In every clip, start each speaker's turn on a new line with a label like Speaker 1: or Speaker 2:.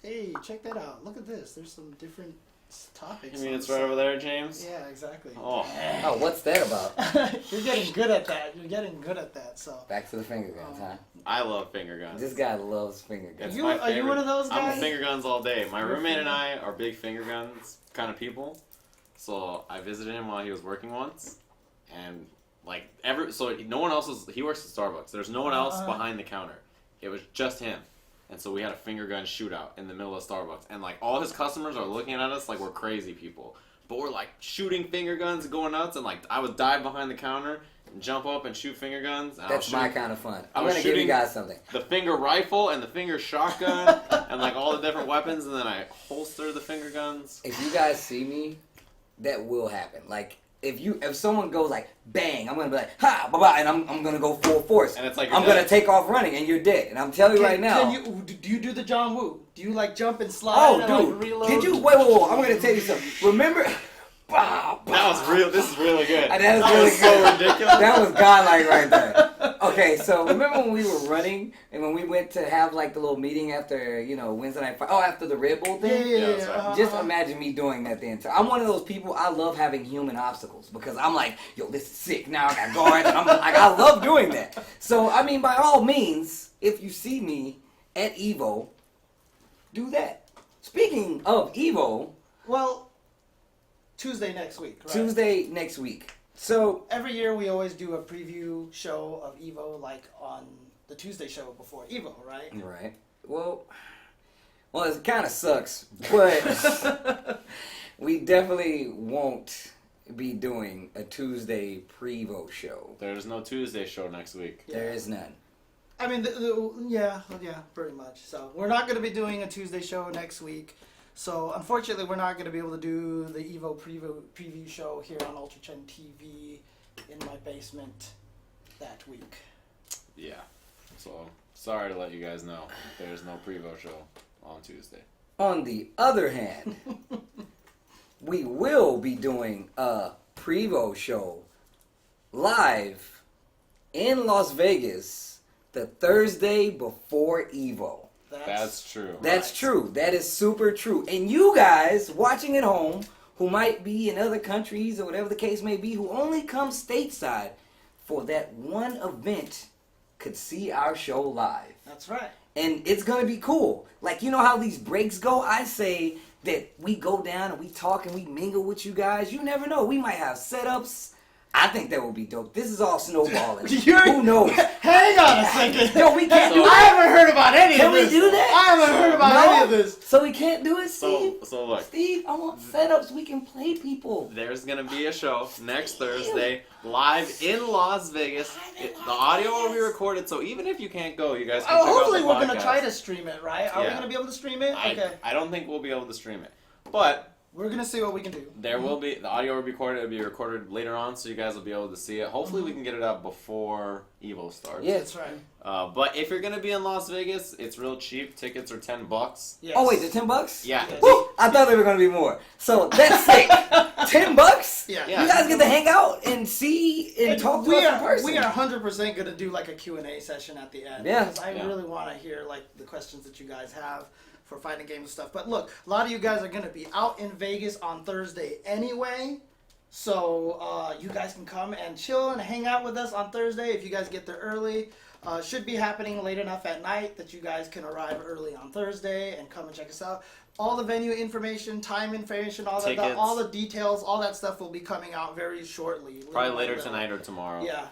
Speaker 1: Hey, check that out. Look at this. There's some different topics.
Speaker 2: You mean it's right over there, James?
Speaker 1: Yeah, exactly.
Speaker 2: Oh,
Speaker 3: what's that about?
Speaker 1: You're getting good at that. You're getting good at that. So.
Speaker 3: Back to the finger guns, huh?
Speaker 2: I love finger guns.
Speaker 3: This guy loves finger guns.
Speaker 1: Are you one of those guys?
Speaker 2: I'm finger guns all day. My roommate and I are big finger guns kind of people. So I visited him while he was working once, and no one else was. He works at Starbucks. There's no one else behind the counter. It was just him. And so we had a finger gun shootout in the middle of Starbucks. And, like, all his customers are looking at us like we're crazy people. But we're, like, shooting finger guns and going nuts. And, like, I would dive behind the counter and jump up and shoot finger guns. And
Speaker 3: That's my kind of fun.
Speaker 2: I'm
Speaker 3: going to give you guys something.
Speaker 2: The finger rifle and the finger shotgun and, like, all the different weapons. And then I holster the finger guns.
Speaker 3: If you guys see me, that will happen. Like, if someone goes like bang, I'm gonna be like ha, bye bye, and I'm gonna go full force.
Speaker 2: And it's like
Speaker 3: I'm gonna take off running, and you're dead. And I'm telling you right now.
Speaker 1: Do you do the John Woo? Do you like jump and slide?
Speaker 3: Oh,
Speaker 1: and,
Speaker 3: dude,
Speaker 1: like, reload?
Speaker 3: did you? Wait. I'm gonna tell you something. Remember?
Speaker 2: That was real. This is really good.
Speaker 3: That was really good.
Speaker 2: So ridiculous.
Speaker 3: That was godlike right there. Okay, so remember when we were running and when we went to have like the little meeting after Wednesday night? After the Red Bull thing.
Speaker 1: Yeah.
Speaker 3: Just imagine me doing that the entire. I'm one of those people. I love having human obstacles because I'm like, yo, this is sick. Now I got guards, and I'm like, I love doing that. So I mean, by all means, if you see me at Evo, do that. Speaking of Evo,
Speaker 1: well, Tuesday next week. Right?
Speaker 3: Tuesday next week. So
Speaker 1: every year we always do a preview show of Evo, like on the Tuesday show before Evo, right?
Speaker 3: Right. Well, it kind of sucks, but we definitely won't be doing a Tuesday pre-Evo show.
Speaker 2: There's no Tuesday show next week.
Speaker 3: Yeah. There is none.
Speaker 1: I mean, yeah, pretty much. So we're not going to be doing a Tuesday show next week. So, unfortunately, we're not going to be able to do the Evo preview show here on UltraChen TV in my basement that week.
Speaker 2: Yeah. So, sorry to let you guys know. There's no preview show on Tuesday.
Speaker 3: On the other hand, we will be doing a preview show live in Las Vegas the Thursday before Evo.
Speaker 2: That's true.
Speaker 3: That's true. That is super true. And you guys watching at home who might be in other countries or whatever the case may be, who only come stateside for that one event could see our show live.
Speaker 1: That's right.
Speaker 3: And it's going to be cool. Like, you know how these breaks go? I say that we go down and we talk and we mingle with you guys. You never know. We might have setups. I think that would be dope. This is all snowballing. Who knows?
Speaker 1: Hang on a second.
Speaker 3: Yo, we can't do
Speaker 1: I haven't heard about any
Speaker 3: Can
Speaker 1: of this.
Speaker 3: we do that?
Speaker 1: I haven't heard about any of this.
Speaker 3: So we can't do it, Steve?
Speaker 2: So look.
Speaker 3: Steve, I want setups. We can play people.
Speaker 2: There's going to be a show next Thursday, live in Las Vegas. The audio will be recorded, so even if you can't go, you guys can check out the
Speaker 1: hopefully we're going to
Speaker 2: podcast.
Speaker 1: try to stream it, right? Are we
Speaker 2: Yeah.
Speaker 1: going to be able to stream it? Okay.
Speaker 2: I don't think we'll be able to stream it. But
Speaker 1: we're going to see what we can do.
Speaker 2: there will be, the audio will be recorded, it'll be recorded later on, so you guys will be able to see it. Hopefully we can get it up before Evo starts.
Speaker 3: Yeah,
Speaker 1: that's right.
Speaker 2: But if you're going to be in Las Vegas, it's real cheap. Tickets are $10.
Speaker 1: Yes.
Speaker 3: Oh, wait, they're $10?
Speaker 2: Yeah.
Speaker 1: Yes.
Speaker 3: Woo! I thought they were going to be more. So that's sick. $10?
Speaker 1: Yeah.
Speaker 3: You guys get to hang out and see and talk to us in person.
Speaker 1: We are 100% going to do like a Q&A session at the end.
Speaker 3: Yeah.
Speaker 1: Because I really want to hear like the questions that you guys have for fighting games and stuff. But look, a lot of you guys are going to be out in Vegas on Thursday anyway. So you guys can come and chill and hang out with us on Thursday if you guys get there early. Should be happening late enough at night that you guys can arrive early on Thursday and come and check us out. All the venue information, time information, all the details, all that stuff will be coming out very shortly.
Speaker 2: Probably later tonight or tomorrow.
Speaker 1: Yeah,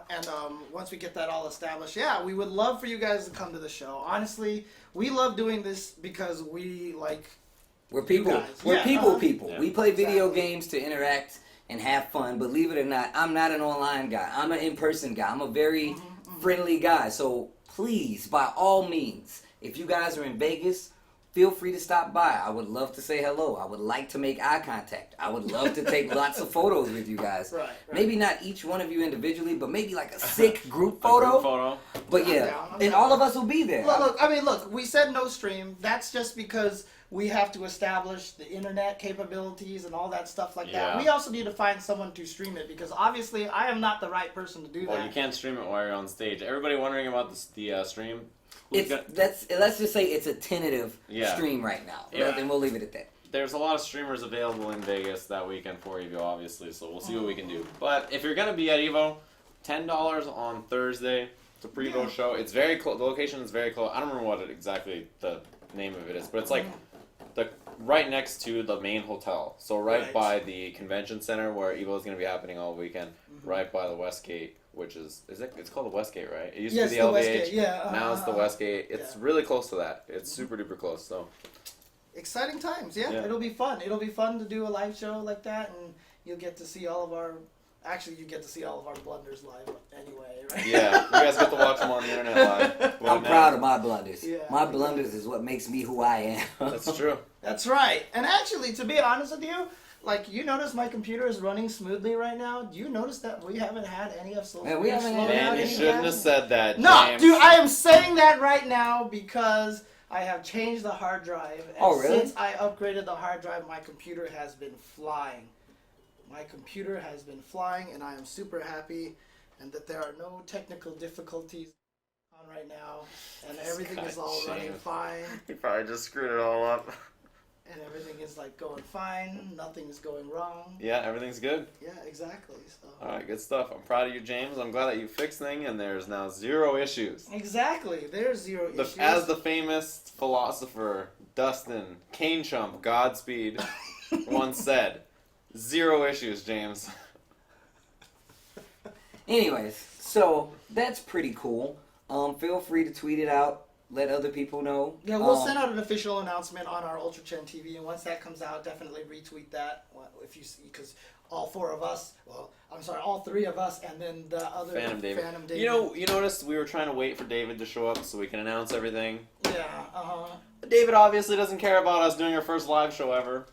Speaker 1: and once we get that all established, yeah, we would love for you guys to come to the show. Honestly, we love doing this because we like.
Speaker 3: We're people.
Speaker 1: guys.
Speaker 3: We're
Speaker 1: Yeah,
Speaker 3: people.
Speaker 2: Yeah.
Speaker 3: We play video
Speaker 1: Exactly.
Speaker 3: games to interact and have fun. Believe it or not, I'm not an online guy. I'm an in-person guy. I'm a very friendly guy. So please, by all means, if you guys are in Vegas, feel free to stop by. I would love to say hello. I would like to make eye contact. I would love to take lots of photos with you guys.
Speaker 1: Right.
Speaker 3: Maybe not each one of you individually, but maybe like a sick group photo. But yeah,
Speaker 1: down.
Speaker 3: and all of us will be there.
Speaker 1: Look, we said no stream. That's just because we have to establish the internet capabilities and all that stuff like that.
Speaker 2: Yeah.
Speaker 1: We also need to find someone to stream it because obviously I am not the right person to do
Speaker 2: Well,
Speaker 1: that.
Speaker 2: you can't stream it while you're on stage. Everybody wondering about the stream.
Speaker 3: Let's just say it's a tentative
Speaker 2: Yeah.
Speaker 3: stream right now.
Speaker 2: Yeah.
Speaker 3: And we'll leave it at that.
Speaker 2: There's a lot of streamers available in Vegas that weekend for Evo, obviously, so we'll see what we can do. But if you're gonna be at Evo, $10 on Thursday. It's a pre-Evo show. It's very close. The location is very close. I don't remember what exactly the name of it is, but it's like right next to the main hotel. So right by the convention center where Evo is gonna be happening all weekend. Right by the West Gate, which it's called the West Gate, right? It used to be the LVH.
Speaker 1: West Gate, yeah.
Speaker 2: Now it's the West Gate. It's really close to that. It's super duper close. So.
Speaker 1: Exciting times, yeah. It'll be fun. It'll be fun to do a live show like that, and you'll get to see all of our. Actually, you get to see all of our blunders live anyway, right?
Speaker 2: Yeah, you guys get to watch them on the internet live.
Speaker 3: I'm proud of my blunders.
Speaker 1: Yeah.
Speaker 3: My blunders is what makes me who I am.
Speaker 2: That's true.
Speaker 1: That's right. And actually, to be honest with you, like, you notice my computer is running smoothly right now. Do you notice that we haven't had any of social
Speaker 3: Man, we haven't had
Speaker 2: Man, you shouldn't have said that,
Speaker 1: No,
Speaker 2: James.
Speaker 1: dude, I am saying that right now because I have changed the hard drive. And
Speaker 3: really?
Speaker 1: since I upgraded the hard drive, my computer has been flying. My computer has been flying, and I am super happy, and that there are no technical difficulties on right now, and everything is all running fine.
Speaker 2: You probably just screwed it all up.
Speaker 1: And everything is like going fine. Nothing is going wrong.
Speaker 2: Yeah, everything's good.
Speaker 1: Yeah, exactly. So.
Speaker 2: All right, good stuff. I'm proud of you, James. I'm glad that you fixed things, and there's now 0 issues.
Speaker 1: Exactly. There's 0 issues.
Speaker 2: As the famous philosopher Dustin Cane Chump Godspeed once said, 0 issues, James.
Speaker 3: Anyways, so that's pretty cool. Feel free to tweet it out. Let other people know.
Speaker 1: Yeah, we'll send out an official announcement on our UltraChen TV, and once that comes out, definitely retweet that if you see, because all 4 of us, all 3 of us, and then the other
Speaker 2: Phantom David.
Speaker 1: David.
Speaker 2: You noticed we were trying to wait for David to show up so we can announce everything.
Speaker 1: Yeah,
Speaker 2: David obviously doesnesn't care about us doing our first live show ever.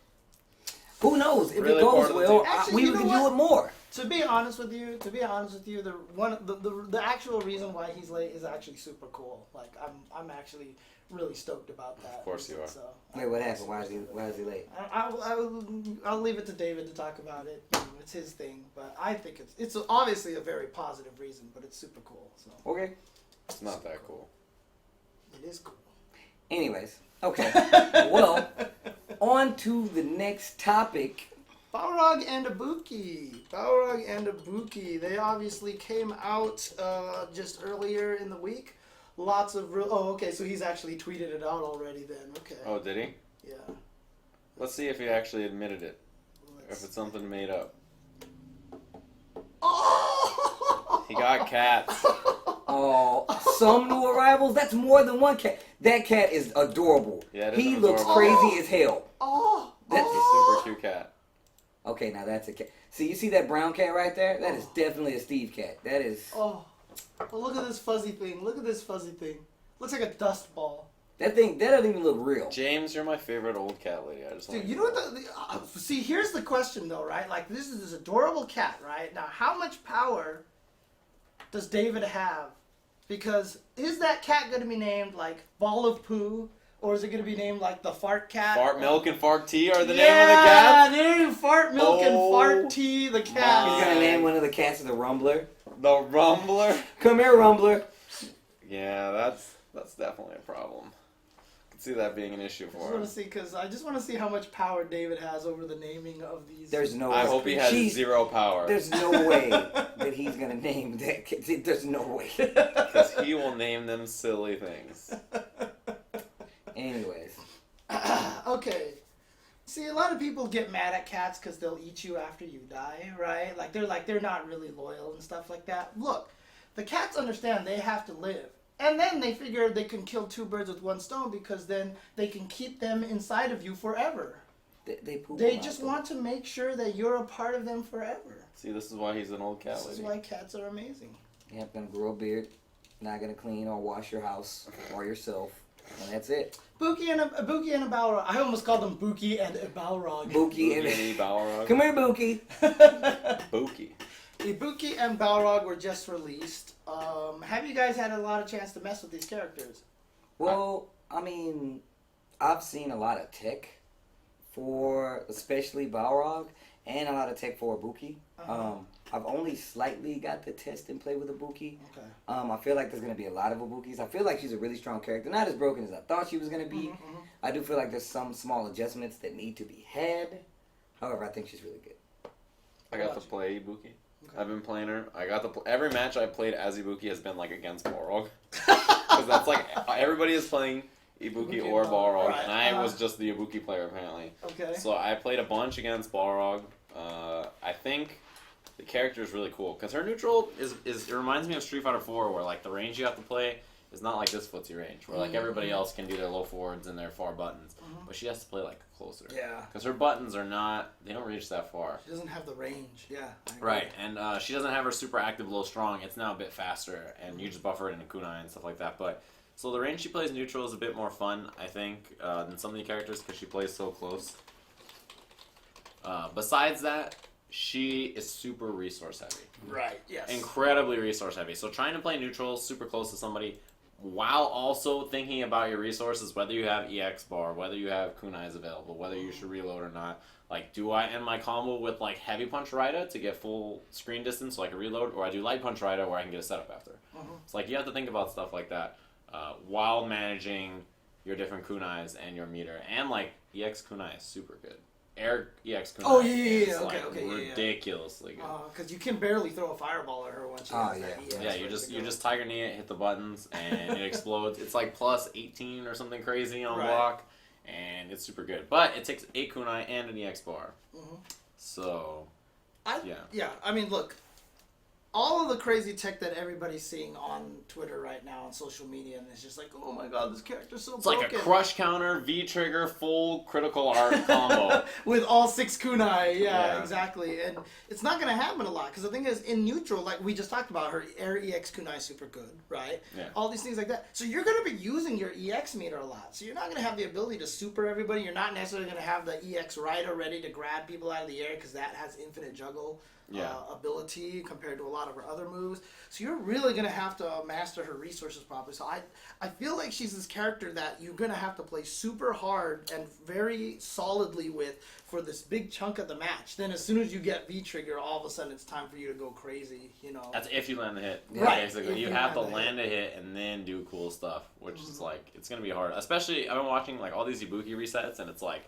Speaker 3: Who knows? If
Speaker 2: Really
Speaker 3: it goes
Speaker 2: part of the
Speaker 3: well,
Speaker 2: team.
Speaker 1: Actually,
Speaker 3: we
Speaker 1: you know
Speaker 3: can
Speaker 1: what?
Speaker 3: do it more.
Speaker 1: To be honest with you, the actual reason why he's late is actually super cool. Like, I'm actually really stoked about that.
Speaker 2: Of course you are.
Speaker 1: So,
Speaker 3: Wait, what happened? Why is he late?
Speaker 1: I'll leave it to David to talk about it. You know, it's his thing, but I think it's obviously a very positive reason, but it's super cool. So
Speaker 3: Okay.
Speaker 2: It's not that cool.
Speaker 1: it is cool.
Speaker 3: Anyways, okay. Well, on to the next topic.
Speaker 1: Balrog and Ibuki. Balrog and Ibuki. They obviously came out just earlier in the week. Lots of okay, so he's actually tweeted it out already then. Okay.
Speaker 2: Oh, did he?
Speaker 1: Yeah.
Speaker 2: Let's see if he actually admitted it. Or if it's something made up.
Speaker 1: Oh!
Speaker 2: He got cats.
Speaker 3: Oh, some new arrivals? That's more than one cat. That cat is adorable.
Speaker 2: Yeah, it is
Speaker 3: he
Speaker 2: an
Speaker 3: looks
Speaker 2: adorable
Speaker 3: crazy as hell.
Speaker 1: Oh!
Speaker 3: That's
Speaker 2: It's a super cute cat.
Speaker 3: Okay, now that's a cat. See, you see that brown cat right there? That is definitely a Steve cat. That is...
Speaker 1: Oh, look at this fuzzy thing. Look at this fuzzy thing. Looks like a dust ball.
Speaker 3: That doesn't even look real.
Speaker 2: James, you're my favorite old cat lady. I just want
Speaker 1: Dude, you know what see, here's the question though, right? Like, this is this adorable cat, right? Now, how much power does David have? Because is that cat going to be named, like, Ball of Poo? Or is it going to be named, like, the Fart Cat?
Speaker 2: Fart Milk and Fart Tea are the name of the cat?
Speaker 1: Yeah, they're Fart Milk and Fart Tea, the cat.
Speaker 3: He's gonna name one of the cats the Rumbler.
Speaker 2: The Rumbler?
Speaker 3: Come here, Rumbler.
Speaker 2: Yeah, that's definitely a problem. I can see that being an issue for him.
Speaker 1: I just want to see how much power David has over the naming of these.
Speaker 3: There's no
Speaker 2: I
Speaker 3: way.
Speaker 2: hope he has 0 power.
Speaker 3: There's no way that he's gonna name that cat. There's no way.
Speaker 2: Because he will name them silly things.
Speaker 3: Anyways.
Speaker 1: Okay. See, a lot of people get mad at cats because they'll eat you after you die, right? They're not really loyal and stuff like that. Look, the cats understand they have to live. And then they figure they can kill 2 birds with 1 stone because then they can keep them inside of you forever. They just want to make sure that you're a part of them forever.
Speaker 2: See, this is why he's an old cat lady.
Speaker 1: This is why cats are amazing.
Speaker 3: Yep, gonna grow a beard. Not gonna clean or wash your house or yourself. And that's it.
Speaker 1: Buki and a Balrog. I almost called them Buki and a Balrog.
Speaker 3: Buki and
Speaker 2: Balrog.
Speaker 3: Come here, Buki.
Speaker 2: Buki.
Speaker 1: Ibuki and Balrog were just released. Have you guys had a lot of chance to mess with these characters?
Speaker 3: Well, I mean, I've seen a lot of tech for especially Balrog, and a lot of tech for Ibuki.
Speaker 1: Uh-huh.
Speaker 3: I've only slightly got to test and play with Ibuki.
Speaker 1: Okay.
Speaker 3: I feel like there's going to be a lot of Ibukis. I feel like she's a really strong character. Not as broken as I thought she was going to be. I do feel like there's some small adjustments that need to be had. However, I think she's really good.
Speaker 2: I got to play Ibuki. I've been playing her. I got to every match I played as Ibuki has been like against Balrog. Because that's like everybody is playing Ibuki or Balrog,
Speaker 1: right.
Speaker 2: and I was just the Ibuki player apparently.
Speaker 1: Okay.
Speaker 2: So I played a bunch against Balrog. I think the character is really cool because her neutral is it reminds me of Street Fighter 4 where like the range you have to play is not like this footsie range where like everybody else can do their low forwards and their far buttons, but she has to play like closer.
Speaker 1: Yeah.
Speaker 2: Because her buttons are not, they don't reach that far.
Speaker 1: She doesn't have the range. Yeah.
Speaker 2: Right, and she doesn't have her super active low strong. It's now a bit faster, and you just buffer it into kunai and stuff like that. But so the range she plays neutral is a bit more fun, I think, than some of the characters because she plays so close. Besides that, she is super resource heavy.
Speaker 1: Right. Yes.
Speaker 2: Incredibly resource heavy. So trying to play neutral super close to somebody while also thinking about your resources, whether you have EX bar, whether you have kunais available, whether you should reload or not. Like, do I end my combo with like heavy punch Raida to get full screen distance so I can reload, or I do light punch Raida where I can get a setup after? It's like you have to think about stuff like that while managing your different kunais and your meter. And like EX kunai is super good. Air EX kunai.
Speaker 1: Oh, yeah.
Speaker 2: is,
Speaker 1: Okay,
Speaker 2: like,
Speaker 1: okay,
Speaker 2: ridiculously good.
Speaker 1: Because you can barely throw a fireball at her once she has that EX
Speaker 2: Yeah, you just tiger knee it, hit the buttons, and it explodes. It's like plus 18 or something crazy on block, and it's super good. But it takes 8 kunai and an EX bar. So,
Speaker 1: yeah. I mean, look, all of the crazy tech that everybody's seeing on Twitter right now on social media, and it's just like, oh my god, this character's so broken.
Speaker 2: It's like a crush counter, V trigger, full critical art combo.
Speaker 1: With all 6 kunai, yeah, exactly. And it's not going to happen a lot, because the thing is, in neutral, like we just talked about, her air EX kunai is super good, right?
Speaker 2: Yeah.
Speaker 1: All these things like that. So you're going to be using your EX meter a lot. So you're not going to have the ability to super everybody. You're not necessarily going to have the EX Raida ready to grab people out of the air, because that has infinite juggle. Ability compared to a lot of her other moves. So you're really going to have to master her resources properly. So I feel like she's this character that you're going to have to play super hard and very solidly with for this big chunk of the match. Then as soon as you get V-trigger, all of a sudden it's time for you to go crazy, you know.
Speaker 2: That's if you land the hit.
Speaker 1: Right.
Speaker 2: Basically, you have to land a hit and then do cool stuff, which is like, it's going to be hard. Especially, I've been watching like all these Ibuki resets, and it's like,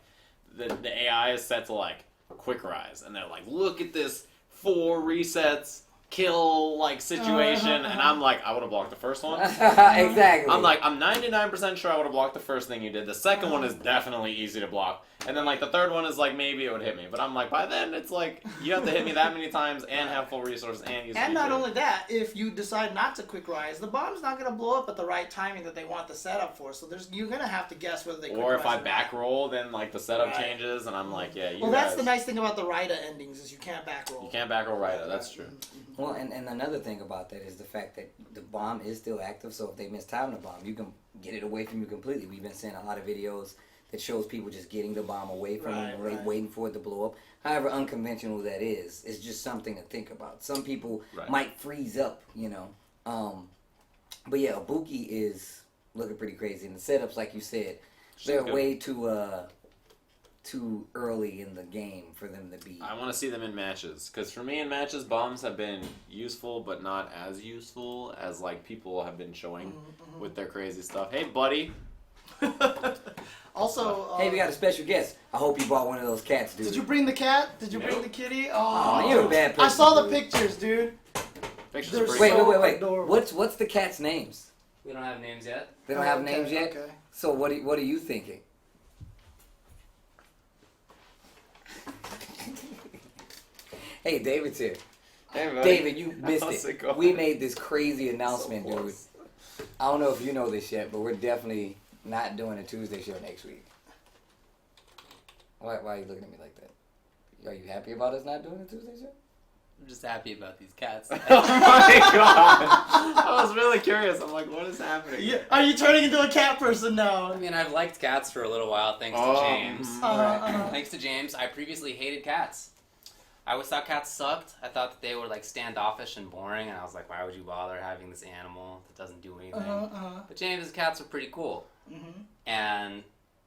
Speaker 2: the AI is set to like quick rise, and they're like, look at this 4 resets kill like situation, and I'm like, I would have blocked the first one.
Speaker 3: Exactly.
Speaker 2: I'm like, I'm 99% sure I would have blocked the first thing you did. The second one is definitely easy to block, and then like the third one is like maybe it would hit me, but I'm like, by then it's like you have to hit me that many times and have full resources and use.
Speaker 1: And not only that, if you decide not to quick rise, the bomb's not going to blow up at the right timing that they want the setup for. So you're going to have to guess whether they quick
Speaker 2: or
Speaker 1: rise
Speaker 2: if I
Speaker 1: or
Speaker 2: back
Speaker 1: not.
Speaker 2: roll, then like the setup changes, and I'm like, yeah.
Speaker 1: Well, that's the nice thing about the Raida endings is you can't back roll.
Speaker 2: You can't back roll Raida. That's true.
Speaker 3: Well, and another thing about that is the fact that the bomb is still active, so if they mistime the bomb, you can get it away from you completely. We've been seeing a lot of videos that shows people just getting the bomb away from them and waiting for it to blow up. However unconventional that is, it's just something to think about. Some people might freeze up, you know. But yeah, Ibuki is looking pretty crazy. And the setups, like you said, they're way too early in the game for them to be.
Speaker 2: I want to see them in matches, because for me in matches, bombs have been useful, but not as useful as like people have been showing with their crazy stuff. Hey, buddy.
Speaker 1: Also,
Speaker 3: hey, we got a special guest. I hope you brought one of those cats, dude.
Speaker 1: Did you bring the cat? Did you bring the kitty?
Speaker 3: Oh, you're a bad person.
Speaker 1: I saw the pictures, dude.
Speaker 2: Pictures.
Speaker 3: Wait. What's the cat's names?
Speaker 4: We don't have names yet.
Speaker 3: They don't have names yet.
Speaker 1: Okay.
Speaker 3: So what are you thinking? Hey, David's here.
Speaker 2: Hey, buddy.
Speaker 3: David, you missed
Speaker 2: How's
Speaker 3: it.
Speaker 2: going?
Speaker 3: We made this crazy announcement,
Speaker 2: So
Speaker 3: dude.
Speaker 2: close.
Speaker 3: I don't know if you know this yet, but we're definitely not doing a Tuesday show next week. Why are you looking at me like that? Are you happy about us not doing a Tuesday show?
Speaker 4: I'm just happy about these cats.
Speaker 2: Oh my god! I was really curious. I'm like, what is happening?
Speaker 1: Yeah. Are you turning into a cat person now?
Speaker 4: I mean, I've liked cats for a little while, thanks to James. Thanks to James, I previously hated cats. I always thought cats sucked. I thought that they were like standoffish and boring, and I was like, why would you bother having this animal that doesn't do anything? But James's cats are pretty cool. And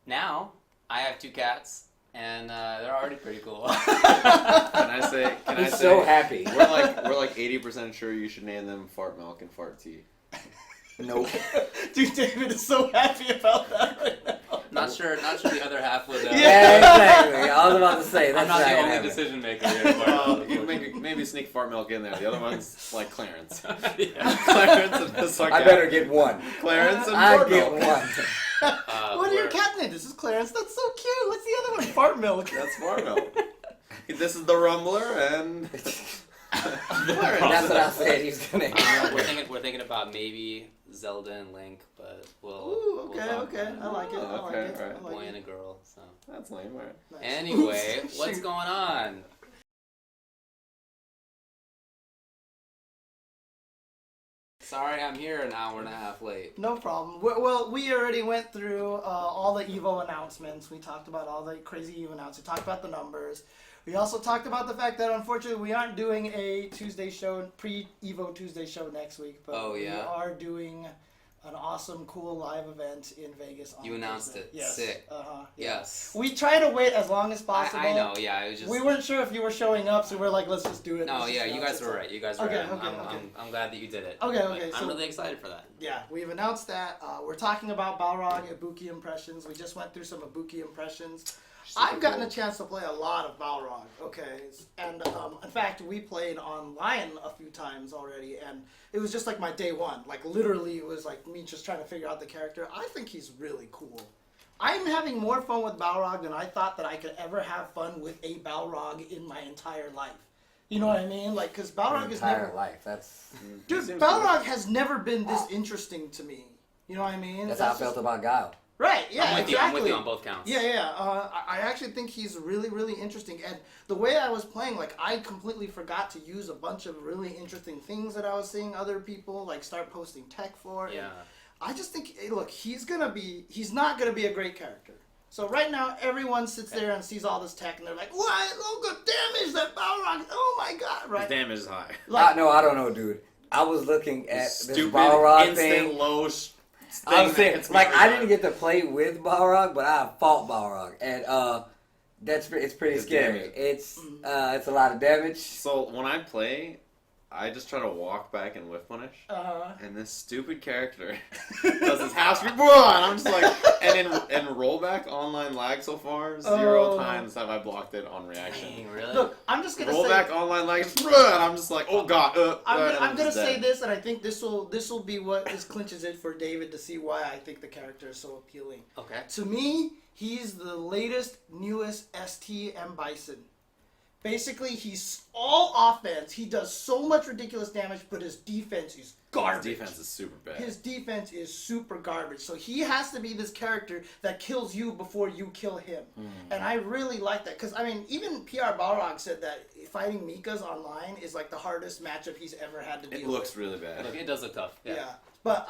Speaker 4: now I have 2 cats, and they're already pretty cool.
Speaker 2: Can I say?
Speaker 3: He's so happy.
Speaker 2: We're like 80% sure you should name them Fart Milk and Fart Tea.
Speaker 3: Nope.
Speaker 1: Dude, David is so happy about that right now.
Speaker 4: Not sure the other half would.
Speaker 3: Yeah, exactly. I was about to say that's
Speaker 4: I'm not
Speaker 3: not
Speaker 4: the
Speaker 3: gonna
Speaker 4: only
Speaker 3: happen.
Speaker 4: decision maker here. But,
Speaker 2: You maybe sneak Fart Milk in there. The other one's like Clarence.
Speaker 4: yeah.
Speaker 2: Clarence and the sarcastic.
Speaker 3: I better get one.
Speaker 2: Clarence and
Speaker 3: I
Speaker 2: Fart
Speaker 3: get
Speaker 2: Milk.
Speaker 3: one.
Speaker 1: What are your cat names? This is Clarence. That's so cute. What's the other one? Fart Milk.
Speaker 2: That's Fart Milk. This is the Rumbler and.
Speaker 3: That's what I said. He's gonna.
Speaker 4: We're thinking about maybe Zelda and Link, but we'll.
Speaker 1: Ooh, okay,
Speaker 4: we'll talk
Speaker 1: okay.
Speaker 4: about it.
Speaker 1: I like it. I like
Speaker 2: Okay,
Speaker 1: it.
Speaker 2: alright.
Speaker 1: I
Speaker 4: A
Speaker 1: like
Speaker 4: boy
Speaker 1: it.
Speaker 4: and a girl. So
Speaker 2: That's lame. All right.
Speaker 1: Nice.
Speaker 4: anyway,
Speaker 1: Oops,
Speaker 4: what's
Speaker 1: shoot.
Speaker 4: going on? Sorry, I'm here an hour and a half late.
Speaker 1: No problem. Well, we already went through all the Evo announcements. We talked about all the crazy Evo announcements. We talked about the numbers. We also talked about the fact that unfortunately we aren't doing a Tuesday show, pre-Evo Tuesday show next week. But
Speaker 4: Oh, yeah?
Speaker 1: we are doing an awesome, cool live event in Vegas on
Speaker 4: You announced
Speaker 1: Thursday.
Speaker 4: it.
Speaker 1: Yes.
Speaker 4: Sick.
Speaker 1: Uh-huh.
Speaker 4: Yes.
Speaker 1: We try to wait as long as possible.
Speaker 4: I know. Yeah, I was just.
Speaker 1: We weren't sure if you were showing up, so we're like, let's just do it.
Speaker 4: No,
Speaker 1: Let's just
Speaker 4: yeah, you
Speaker 1: announce
Speaker 4: guys
Speaker 1: it.
Speaker 4: were right. You guys were
Speaker 1: Okay,
Speaker 4: right.
Speaker 1: okay,
Speaker 4: I'm,
Speaker 1: okay.
Speaker 4: I'm glad that you did it.
Speaker 1: Okay,
Speaker 4: But
Speaker 1: okay,
Speaker 4: I'm
Speaker 1: so-
Speaker 4: really excited for that.
Speaker 1: Yeah, we've announced that. We're talking about Balrog Ibuki impressions. We just went through some Ibuki impressions. I've gotten a chance to play a lot of Balrog, okay? And in fact, we played online a few times already, and it was just like my day one. Like, literally, it was like me just trying to figure out the character. I think he's really cool. I'm having more fun with Balrog than I thought that I could ever have fun with a Balrog in my entire life. You know what I mean? Like, because Balrog is
Speaker 3: entire
Speaker 1: never...
Speaker 3: life. That's
Speaker 1: Dude,
Speaker 2: Seems
Speaker 1: Balrog has never been this interesting to me. You know what I mean?
Speaker 3: that's how I
Speaker 1: just-
Speaker 3: felt about Guile.
Speaker 1: Right, yeah,
Speaker 4: I'm with you.
Speaker 1: exactly.
Speaker 4: I'm with you on both counts.
Speaker 1: Yeah. I actually think he's really, really interesting. And the way I was playing, like, I completely forgot to use a bunch of really interesting things that I was seeing other people, like, start posting tech for. And
Speaker 4: Yeah.
Speaker 1: I just think, hey, look, he's not going to be a great character. So right now, everyone sits there and sees all this tech, and they're like, what? Look at damage that Balrog, oh my god,
Speaker 2: His
Speaker 1: right?
Speaker 2: damage is high.
Speaker 1: Like,
Speaker 3: No, I don't know, dude. I was looking at this
Speaker 2: Stupid
Speaker 3: Balrog
Speaker 2: instant
Speaker 3: thing.
Speaker 2: low.
Speaker 3: I was
Speaker 2: thing that
Speaker 3: saying,
Speaker 2: hits me
Speaker 3: like,
Speaker 2: every
Speaker 3: I
Speaker 2: time.
Speaker 3: didn't get to play with Balrog, but I fought Balrog, and it's pretty
Speaker 2: It's
Speaker 3: scary.
Speaker 2: damage.
Speaker 3: It's a lot of damage.
Speaker 2: So when I play, I just try to walk back and whiff punish. And this stupid character does his half speed, and I'm just like, and in rollback online lag so far, 0 times have I blocked it on reaction.
Speaker 4: Dang, really?
Speaker 1: look, I'm just going to say...
Speaker 2: Rollback online lag, and I'm just like, oh god.
Speaker 1: I'm gonna
Speaker 2: just
Speaker 1: say
Speaker 2: dead.
Speaker 1: this, and I think this will be what this clinches it for David to see why I think the character is so appealing.
Speaker 4: Okay.
Speaker 1: To me, he's the latest, newest ST M Bison. Basically, he's all offense. He does so much ridiculous damage, but his defense is garbage.
Speaker 2: His defense is super bad.
Speaker 1: His defense is super garbage. So he has to be this character that kills you before you kill him. And I really like that. Because, I mean, even PR Balrog said that fighting Mika's online is like the hardest matchup he's ever had to deal
Speaker 2: It
Speaker 1: with.
Speaker 2: looks really bad.
Speaker 4: Look, it does look tough.
Speaker 1: Yeah. But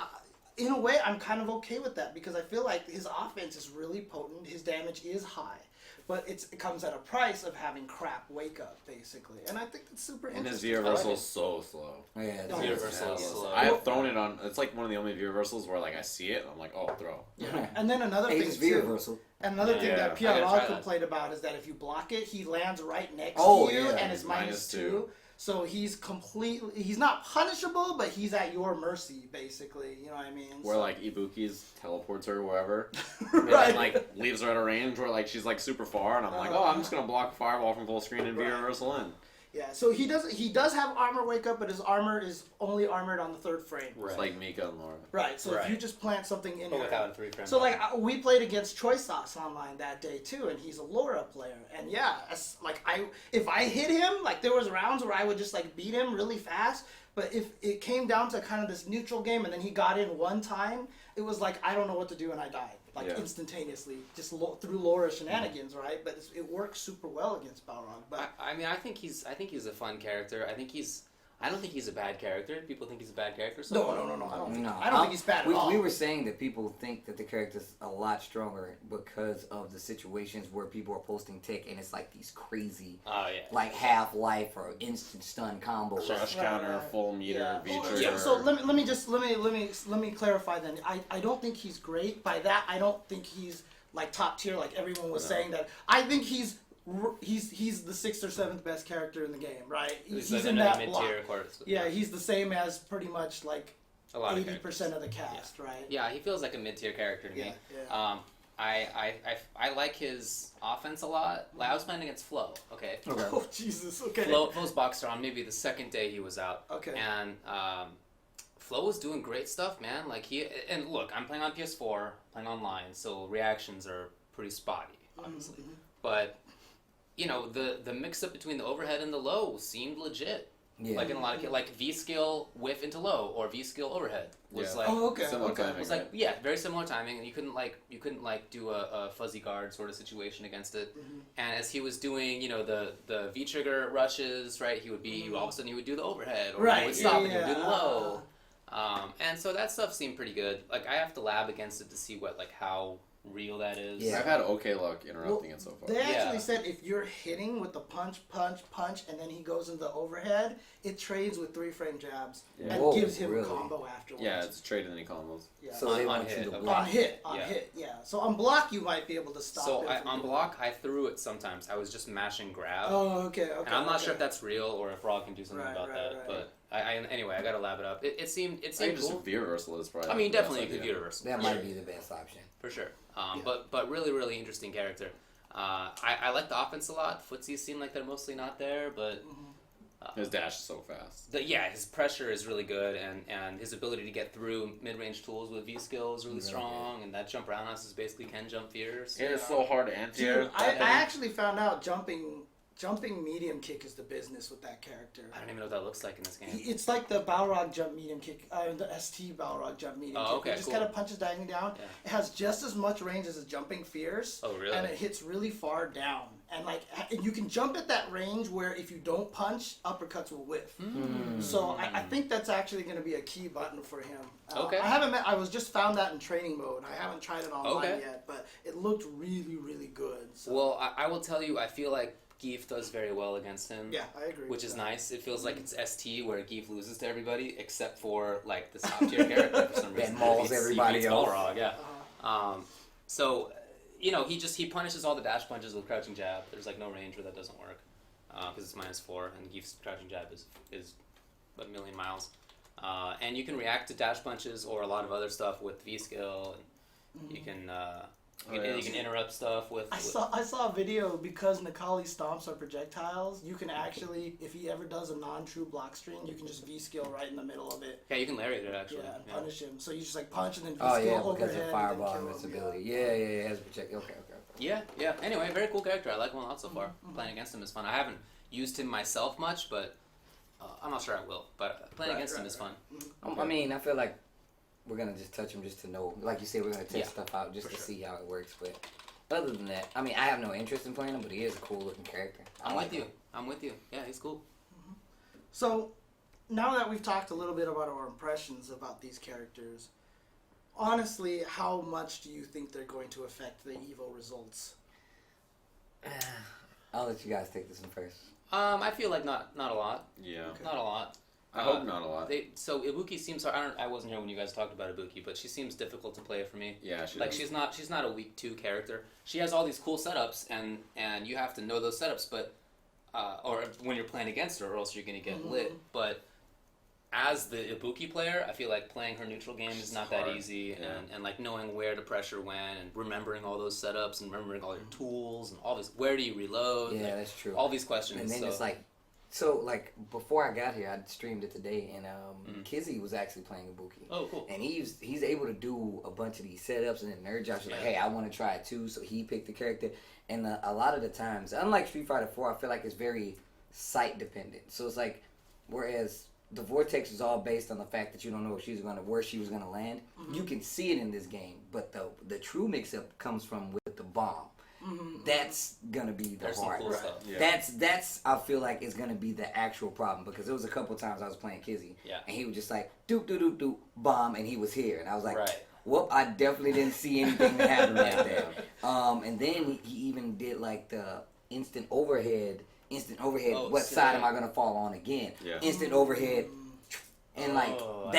Speaker 1: in a way, I'm kind of okay with that because I feel like his offense is really potent. His damage is high. But it comes at a price of having crap wake up, basically. And I think that's super
Speaker 2: And his
Speaker 1: interesting.
Speaker 2: V reversal is so slow.
Speaker 3: Yeah,
Speaker 1: Oh,
Speaker 3: it's
Speaker 4: Universal is
Speaker 2: Yeah,
Speaker 4: slow.
Speaker 2: I have thrown it on. It's like one of the only V reversals where like I see it, and I'm like, oh, throw.
Speaker 1: Yeah. And then another
Speaker 3: Hey,
Speaker 1: thing
Speaker 3: it's V
Speaker 1: too.
Speaker 3: reversal.
Speaker 1: Another thing
Speaker 2: Yeah.
Speaker 1: that
Speaker 2: I
Speaker 1: PR
Speaker 4: gotta try
Speaker 1: Log
Speaker 4: that.
Speaker 1: complained about is that if you block it, he lands right next
Speaker 3: Oh,
Speaker 1: to you,
Speaker 3: yeah.
Speaker 1: and it's minus two. So he's not punishable, but he's at your mercy, basically. You know what I mean?
Speaker 2: Where like Ibuki's teleports her wherever,
Speaker 1: Right.
Speaker 2: and like leaves her at a range where like she's like super far, and I'm like, oh, I'm just gonna block fireball from full screen and V
Speaker 1: Right.
Speaker 2: reversal in.
Speaker 1: Yeah, so he does have armor wake up, but his armor is only armored on the third frame.
Speaker 2: It's like Mika and Laura.
Speaker 1: Right, so if
Speaker 4: Right.
Speaker 1: you just plant something in
Speaker 4: But
Speaker 1: her.
Speaker 4: without a 3-frame.
Speaker 1: So like we played against Choice Sauce online that day too, and he's a Laura player. And yeah, if I hit him, like there was rounds where I would just like beat him really fast. But if it came down to kind of this neutral game, and then he got in one time, it was like I don't know what to do, and I died like
Speaker 2: Yeah.
Speaker 1: instantaneously, just through Laura shenanigans, right? But it works super well against Balrog. But
Speaker 4: I mean, I think he's a fun character. I don't think he's a bad character. People think he's a bad character. So
Speaker 1: no, I don't think,
Speaker 3: No,
Speaker 1: I don't think he's bad at all.
Speaker 3: We were saying that people think that the character's a lot stronger because of the situations where people are posting tick and it's like these crazy,
Speaker 4: Oh yeah.
Speaker 3: like half-life or instant stun combos.
Speaker 2: Crush
Speaker 1: Right,
Speaker 2: counter,
Speaker 1: right.
Speaker 2: full meter,
Speaker 1: Yeah.
Speaker 2: V
Speaker 1: Well,
Speaker 2: trigger.
Speaker 1: so let me clarify then. I don't think he's great. By that, I don't think he's like top tier, like everyone was saying that. I think he's the 6th or 7th best character in the game, right? He's in that block. Yeah, he's the same as pretty much like 80% of the cast, right?
Speaker 4: Yeah, he feels like a mid-tier character to me.
Speaker 1: Yeah.
Speaker 4: I like his offense a lot. Like, I was playing against Flo, okay?
Speaker 1: Oh, Jesus, okay.
Speaker 4: Flo's boxer on maybe the second day he was out.
Speaker 1: Okay.
Speaker 4: And Flo was doing great stuff, man. Like, and look, I'm playing on PS4, playing online, so reactions are pretty spotty, obviously.
Speaker 1: Mm-hmm.
Speaker 4: But, you know, the mix-up between the overhead and the low seemed legit.
Speaker 3: Yeah.
Speaker 4: Like in a lot of like V-skill whiff into low or V-skill overhead was like
Speaker 2: similar timing,
Speaker 4: it was like very similar timing, and you couldn't do a fuzzy guard sort of situation against it.
Speaker 1: Mm-hmm.
Speaker 4: And as he was doing, you know, the V trigger rushes, right, he would be all of a sudden he would do the overhead or he would stop and he would do the low. And so that stuff seemed pretty good. Like, I have to lab against it to see how real that is.
Speaker 2: Yeah. I've had okay luck interrupting it so far.
Speaker 1: They actually said if you're hitting with the punch, and then he goes into the overhead, it trades with 3-frame jabs and gives him a combo afterwards.
Speaker 2: Yeah, it's traded any combos.
Speaker 1: Yeah.
Speaker 3: So they want you to block.
Speaker 1: On hit, yeah. So on block, you might be able to stop
Speaker 4: So
Speaker 1: it.
Speaker 4: on block, I threw it sometimes. I was just mashing grab.
Speaker 1: Oh, okay.
Speaker 4: And I'm not sure if that's real or if Raw can do something about that.
Speaker 1: Right.
Speaker 4: But anyway, I gotta lab it up. It seemed
Speaker 2: I think
Speaker 4: cool.
Speaker 2: just V reversal is probably.
Speaker 4: I mean, definitely you could V reversal.
Speaker 3: That might be the best option.
Speaker 4: For sure. But really, really interesting character. I like the offense a lot. Footsies seem like they're mostly not there, but
Speaker 2: his dash is so fast.
Speaker 4: His pressure is really good, and his ability to get through mid-range tools with V-skill is really strong, and that jump roundhouse is basically can jump fears.
Speaker 2: It is so hard to anti-air.
Speaker 1: I actually found out jumping medium kick is the business with that character.
Speaker 4: I don't even know what that looks like in this game.
Speaker 1: It's like the Balrog jump medium kick, the ST Balrog jump medium kick.
Speaker 4: Okay,
Speaker 1: It just kind of punches diagonally down.
Speaker 4: Yeah.
Speaker 1: It has just as much range as a jumping fierce.
Speaker 4: Oh, really?
Speaker 1: And it hits really far down. And you can jump at that range where if you don't punch, uppercuts will whiff. So I think that's actually going to be a key button for him.
Speaker 4: Okay.
Speaker 1: I was just found that in training mode. I haven't tried it online yet, but it looked really, really good. So.
Speaker 4: Well, I will tell you, I feel like Geef does very well against him.
Speaker 1: Yeah, I agree.
Speaker 4: Which is nice. It feels like it's ST where Geef loses to everybody except for like the top tier character for some reason.
Speaker 3: That mauls everybody else.
Speaker 4: Balrog, yeah. So, you know, he punishes all the dash punches with crouching jab. There's like no range where that doesn't work because it's -4 and Geef's crouching jab is a million miles. And you can react to dash punches or a lot of other stuff with V skill. And you can. You can interrupt stuff with.
Speaker 1: I saw a video because Nikali stomps are projectiles. You can actually, if he ever does a non-true block string, you can just V skill right in the middle of it.
Speaker 4: Yeah, you can lariat it actually.
Speaker 1: Yeah, and punish him. So you just like punch and then V skill overhead.
Speaker 3: Because of fireball invincibility. Yeah, has project. Okay.
Speaker 4: Yeah. Anyway, very cool character. I like him a lot so far. Playing against him is fun. I haven't used him myself much, but I'm not sure I will. But playing against him is fun.
Speaker 3: I mean, I feel like we're going to just touch him just to know. Like you said, we're going to test stuff out just to see how it works. But other than that, I mean, I have no interest in playing him, but he is a cool looking character.
Speaker 4: I'm with you. Yeah, he's cool.
Speaker 1: So, now that we've talked a little bit about our impressions about these characters, honestly, how much do you think they're going to affect the EVO results?
Speaker 3: I'll let you guys take this one first.
Speaker 4: I feel like not a lot.
Speaker 2: Yeah.
Speaker 1: Okay.
Speaker 4: Not a lot.
Speaker 2: I hope not a lot.
Speaker 4: So Ibuki seems. I wasn't here when you guys talked about Ibuki, but she seems difficult to play for me.
Speaker 2: Yeah, she
Speaker 4: does. She's not a week 2 character. She has all these cool setups, and you have to know those setups, but or when you're playing against her, or else you're gonna get lit. But as the Ibuki player, I feel like playing her neutral game is not that easy, and like knowing where to pressure when, and remembering all those setups, and remembering all your tools, and all this. Where do you reload?
Speaker 3: Yeah,
Speaker 4: like,
Speaker 3: that's true.
Speaker 4: All these questions.
Speaker 3: And then it's like. So, like, before I got here, I streamed it today, and Kizzy was actually playing Ibuki.
Speaker 4: Oh, cool.
Speaker 3: And he's able to do a bunch of these setups, and then Nerd Josh was like, hey, I want to try it too, so he picked the character. And a lot of the times, unlike Street Fighter 4, I feel like it's very site-dependent. So it's like, whereas the Vortex is all based on the fact that you don't know if where she was going to land, you can see it in this game, but the true mix-up comes from with the bomb. That's gonna be the hard.
Speaker 4: Cool stuff.
Speaker 2: Yeah.
Speaker 3: That's I feel like is gonna be the actual problem, because there was a couple times I was playing Kizzy, and he was just like doop doop doop doop bomb, and he was here, and I was like, whoop, I definitely didn't see anything that happened like that. And then he even did like the instant overhead.
Speaker 4: Oh,
Speaker 3: what side am I gonna fall on again?
Speaker 2: Yeah.
Speaker 3: Instant overhead, and like
Speaker 4: Oh,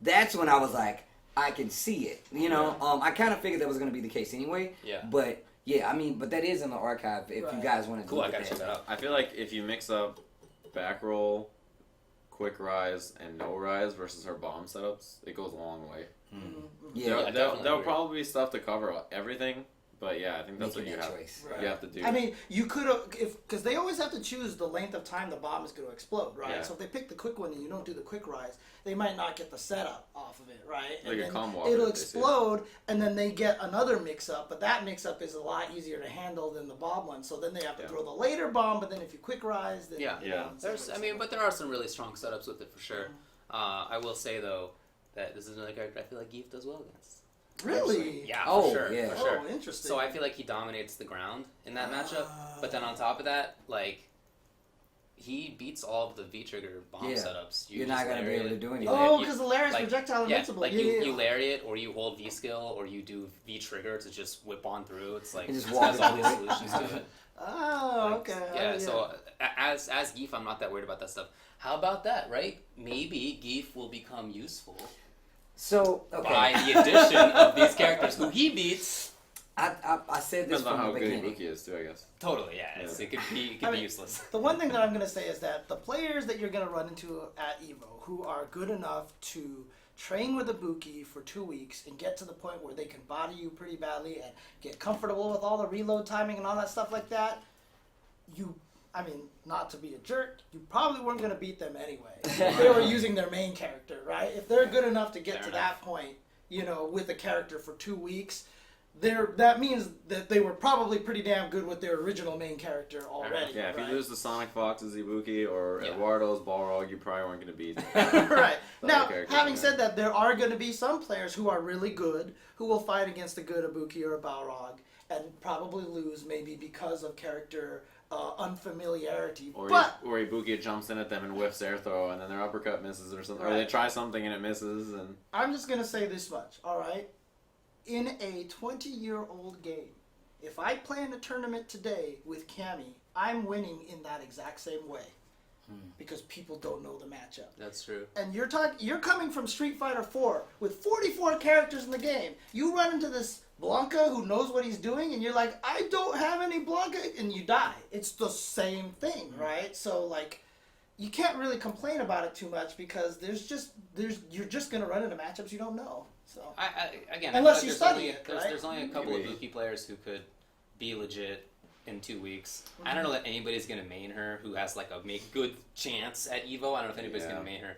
Speaker 3: that's when I was like, I can see it. You know, I kind of figured that was going to be the case anyway.
Speaker 4: Yeah.
Speaker 3: But yeah, I mean, but that is in the archive if you guys want to
Speaker 4: Cool, I
Speaker 3: do
Speaker 4: gotta check that out.
Speaker 2: I feel like if you mix up back roll, quick rise, and no rise versus her bomb setups, it goes a long way.
Speaker 3: Yeah,
Speaker 2: There'll probably be stuff to cover everything, but yeah, I think that's
Speaker 3: making
Speaker 2: what
Speaker 3: that
Speaker 2: you have.
Speaker 3: choice.
Speaker 2: You have to do.
Speaker 1: I mean, you could have, because they always have to choose the length of time the bomb is going to explode, right?
Speaker 2: Yeah.
Speaker 1: So if they pick the quick one and you don't do the quick rise, they might not get the setup off of it, right?
Speaker 2: Like
Speaker 1: and
Speaker 2: a
Speaker 1: then
Speaker 2: combo off
Speaker 1: it'll
Speaker 2: it, they say.
Speaker 1: explode, and then they get another mix-up, but that mix-up is a lot easier to handle than the bomb one. So then they have to throw the later bomb, but then if you quick rise, then
Speaker 4: Yeah.
Speaker 1: you know,
Speaker 4: There's, I mean, but there are some really strong setups with it for sure. I will say though that this is another character I feel like Geef does well against.
Speaker 1: Really?
Speaker 4: Yeah,
Speaker 3: Oh,
Speaker 4: for sure.
Speaker 3: yeah.
Speaker 4: For sure.
Speaker 1: Oh, interesting.
Speaker 4: So I feel like he dominates the ground in that matchup. But then on top of that, like, he beats all of the V-trigger bomb
Speaker 3: Yeah.
Speaker 4: setups. You
Speaker 3: You're
Speaker 4: just
Speaker 3: not going to be able to
Speaker 4: lariat.
Speaker 3: do
Speaker 4: You
Speaker 3: anything.
Speaker 4: la-
Speaker 1: Oh,
Speaker 4: you-
Speaker 1: because the Larry's
Speaker 4: like,
Speaker 1: projectile
Speaker 4: Yeah,
Speaker 1: invincible.
Speaker 4: like
Speaker 1: yeah,
Speaker 4: you lariat, or you hold V-skill, or you do V-trigger to just whip on through. It's like,
Speaker 3: You just
Speaker 4: it
Speaker 3: walk
Speaker 4: has all
Speaker 3: through
Speaker 4: these
Speaker 3: it.
Speaker 4: solutions to it.
Speaker 1: Oh,
Speaker 4: Like,
Speaker 1: okay.
Speaker 4: Yeah, so as Geef, I'm not that worried about that stuff. How about that, right? Maybe Geef will become useful
Speaker 3: So, okay.
Speaker 4: by the addition of these characters who he beats.
Speaker 3: I said this
Speaker 2: Depends on
Speaker 3: from
Speaker 2: how
Speaker 3: the
Speaker 2: good
Speaker 3: beginning.
Speaker 2: Ibuki is too, I guess.
Speaker 4: Totally, yeah. It could be
Speaker 1: I mean,
Speaker 4: useless.
Speaker 1: The one thing that I'm going to say is that the players that you're going to run into at EVO who are good enough to train with Ibuki for 2 weeks and get to the point where they can body you pretty badly and get comfortable with all the reload timing and all that stuff like that, I mean, not to be a jerk, you probably weren't going to beat them anyway. If they were using their main character, right? If they're good enough to get
Speaker 4: Fair
Speaker 1: to
Speaker 4: enough.
Speaker 1: that point, you know, with a character for 2 weeks, that means that they were probably pretty damn good with their original main character already.
Speaker 2: Yeah, if
Speaker 1: right?
Speaker 2: you lose to Sonic Fox's Ibuki or Eduardo's Balrog, you probably weren't going to beat.
Speaker 1: Right. Now,
Speaker 2: character,
Speaker 1: having
Speaker 2: yeah.
Speaker 1: said that, there are going to be some players who are really good who will fight against a good Ibuki or a Balrog and probably lose maybe because of character unfamiliarity.
Speaker 2: Or
Speaker 1: But
Speaker 2: or Ibuki jumps in at them and whiffs air throw, and then their uppercut misses or something. Or
Speaker 1: Right.
Speaker 2: they try something and it misses, and
Speaker 1: I'm just going to say this much, all right? In a 20-year-old game, if I plan a tournament today with Cammy, I'm winning in that exact same way. Because people don't know the matchup.
Speaker 4: That's true.
Speaker 1: And you're coming from Street Fighter 4 with 44 characters in the game. You run into this Blanca who knows what he's doing, and you're like, I don't have any Blanca, and you die. It's the same thing, right? So like, you can't really complain about it too much because you're just gonna run into matchups you don't know. So
Speaker 4: Again,
Speaker 1: Unless
Speaker 4: I feel
Speaker 1: you
Speaker 4: like
Speaker 1: study it,
Speaker 4: there's
Speaker 1: right?
Speaker 4: only a couple of
Speaker 2: Maybe.
Speaker 4: Ibuki players who could be legit in 2 weeks. I don't know that anybody's gonna main her who has like a good chance at Evo. I don't know if anybody's gonna main her.